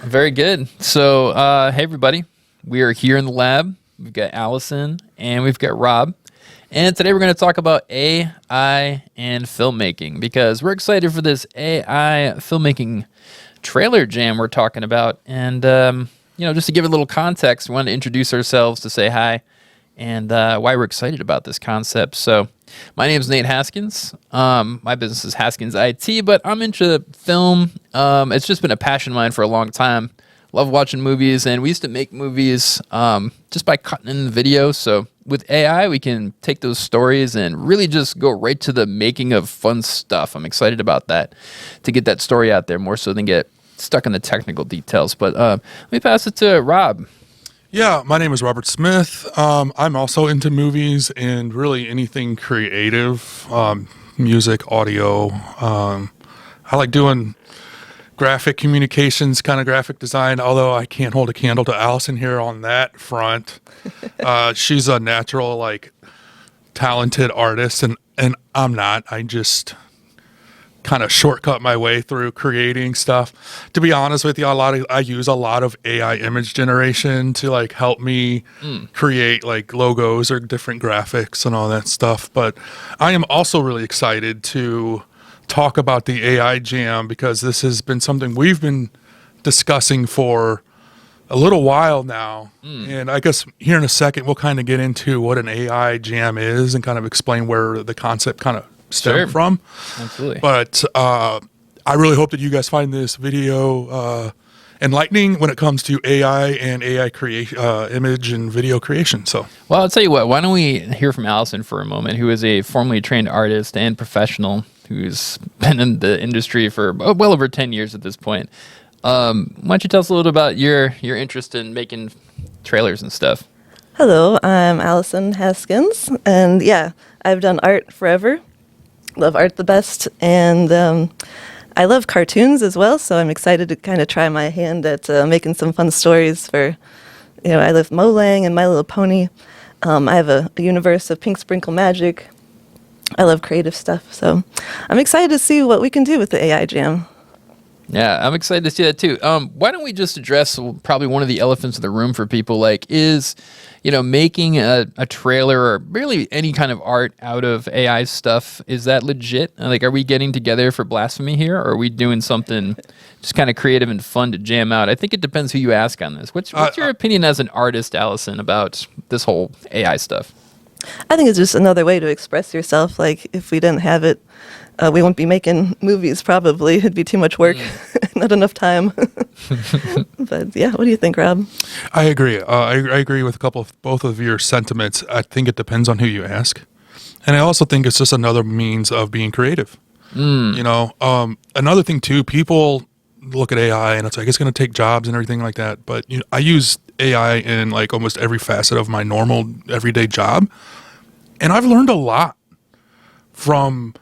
Very good. So, hey everybody, we are here in the lab. We've got Allison and we've got Rob, and today we're going to talk about AI and filmmaking because we're excited for this AI filmmaking trailer jam we're talking about. And just to give a little context, we want to introduce ourselves to say hi and why we're excited about this concept. So, my name is Nate Haskins. My business is Haskins IT, but I'm into film. It's just been a passion of mine for a long time. Love watching movies, and we used to make movies just by cutting in the video. So with AI, we can take those stories and really just go right to the making of fun stuff. I'm excited about that, to get that story out there more so than get stuck in the technical details. But let me pass it to Rob. Yeah, my name is Robert Smith. I'm also into movies and really anything creative, music, audio. I like doing graphic communications, kind of graphic design, although I can't hold a candle to Allison here on that front. She's a natural, talented artist, and I'm not. I just kind of shortcut my way through creating stuff. To be honest with you, I use a lot of AI image generation to help me create logos or different graphics and all that stuff. But I am also really excited to talk about the AI Jam because this has been something we've been discussing for a little while now. And I guess here in a second we'll kind of get into what an AI Jam is and kind of explain where the concept kind of stem from. Absolutely. But I really hope that you guys find this video enlightening when it comes to AI and AI creation, image and video creation. So, well, I'll tell you what. Why don't we hear from Allison for a moment, who is a formerly trained artist and professional who's been in the industry for well over 10 years at this point. Why don't you tell us a little about your interest in making trailers and stuff? Hello, I'm Allison Haskins, and yeah, I've done art forever. Love art the best, and I love cartoons as well, so I'm excited to kind of try my hand at making some fun stories for, I love Molang and My Little Pony. I have a universe of Pink Sprinkle Magic. I love creative stuff, so I'm excited to see what we can do with the AI Jam. Yeah, I'm excited to see that too. Why don't we just address probably one of the elephants in the room for people, is making a trailer or really any kind of art out of AI stuff, is that legit? Are we getting together for blasphemy here, or are we doing something just kind of creative and fun to jam out? I think it depends who you ask on this. What's your opinion as an artist, Allison, about this whole AI stuff? I think it's just another way to express yourself. If we didn't have it, we wouldn't be making movies, probably. It'd be too much work, not enough time. But yeah, what do you think, Rob? I agree. I agree with both of your sentiments. I think it depends on who you ask. And I also think it's just another means of being creative. Another thing too, people look at AI and it's it's going to take jobs and everything like that. But I use AI in almost every facet of my normal everyday job. And I've learned a lot from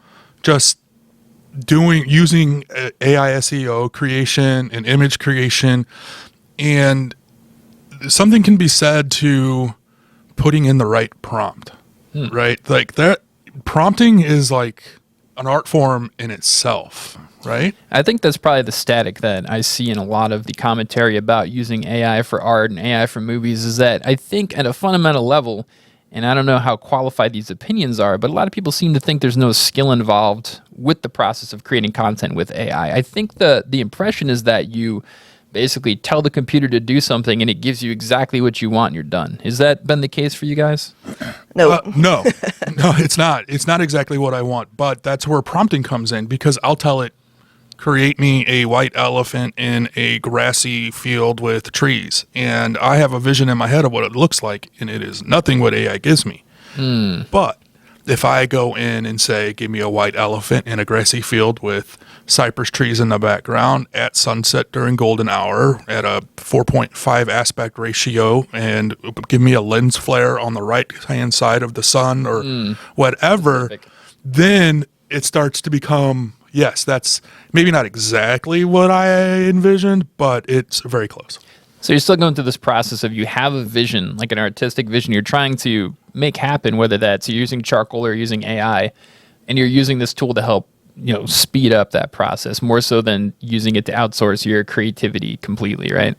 just using AI SEO creation and image creation, and something can be said to putting in the right prompt, right? That prompting is an art form in itself, right? I think that's probably the static that I see in a lot of the commentary about using AI for art and AI for movies, is that I think at a fundamental level, and I don't know how qualified these opinions are, but a lot of people seem to think there's no skill involved with the process of creating content with AI. I think the impression is that you basically tell the computer to do something and it gives you exactly what you want and you're done. Has that been the case for you guys? No. No, it's not. It's not exactly what I want, but that's where prompting comes in, because I'll tell it, create me a white elephant in a grassy field with trees. And I have a vision in my head of what it looks like, and it is nothing what AI gives me. But if I go in and say, give me a white elephant in a grassy field with cypress trees in the background at sunset during golden hour at a 4.5 aspect ratio, and give me a lens flare on the right-hand side of the sun or whatever, then it starts to become, yes, that's maybe not exactly what I envisioned, but it's very close. So you're still going through this process of, you have a vision, like an artistic vision you're trying to make happen, whether that's you're using charcoal or using AI, and you're using this tool to help speed up that process more so than using it to outsource your creativity completely, right?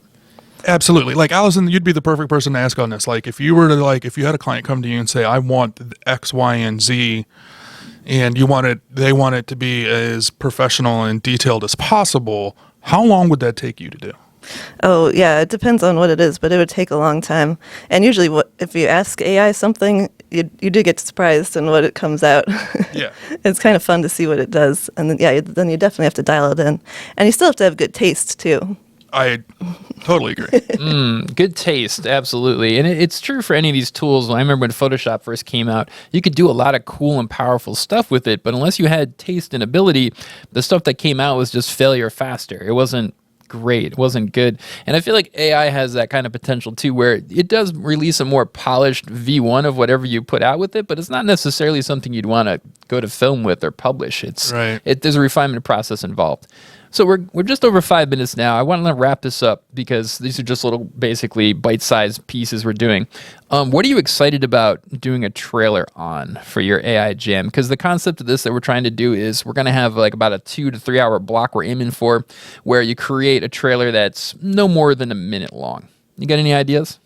Absolutely. Like Allison, you'd be the perfect person to ask on this. Like if you were to if you had a client come to you and say, I want X, Y, and Z, and they want it to be as professional and detailed as possible, how long would that take you to do? Oh, yeah, it depends on what it is, but it would take a long time. And usually if you ask AI something, you do get surprised in what it comes out. Yeah. It's kind of fun to see what it does. And then you definitely have to dial it in. And you still have to have good taste, too. I totally agree. Good taste, absolutely. And it's true for any of these tools. I remember when Photoshop first came out, you could do a lot of cool and powerful stuff with it, but unless you had taste and ability, the stuff that came out was just failure faster. It wasn't great. It wasn't good. And I feel like AI has that kind of potential too, where it does release a more polished V1 of whatever you put out with it, but it's not necessarily something you'd want to go to film with or publish. There's a refinement process involved. So we're just over 5 minutes now. I want to wrap this up because these are just little, basically bite-sized pieces we're doing. What are you excited about doing a trailer on for your AI Jam? Because the concept of this that we're trying to do is we're going to have like about a 2 to 3 hour block we're aiming for, where you create a trailer that's no more than a minute long. You got any ideas?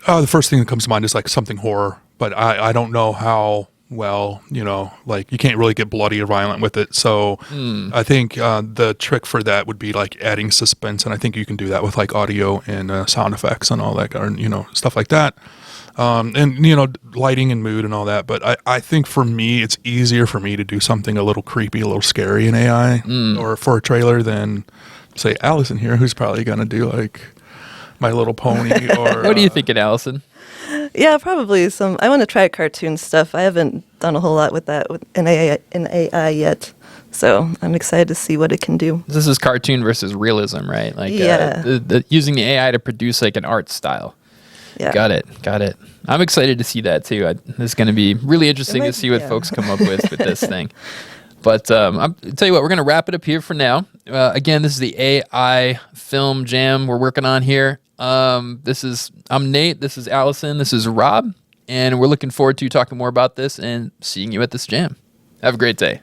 The first thing that comes to mind is like something horror, but I don't know how well, like you can't really get bloody or violent with it. So I think the trick for that would be like adding suspense. And I think you can do that with like audio and sound effects and all that, or, stuff like that. And, lighting and mood and all that. But I think for me, it's easier for me to do something a little creepy, a little scary in AI or for a trailer than say Allison here, who's probably going to do like My Little Pony or... What are you thinking, Allison? Yeah, probably some. I want to try cartoon stuff. I haven't done a whole lot with that in AI yet, so I'm excited to see what it can do. This is cartoon versus realism, right? Like, yeah, using the AI to produce like an art style. Yeah, got it. I'm excited to see that too. It's going to be really interesting to see what folks come up with this thing. But I'll tell you what, we're going to wrap it up here for now. Again, this is the AI Film Jam we're working on here. I'm Nate, this is Allison, this is Rob, and we're looking forward to talking more about this and seeing you at this jam. Have a great day.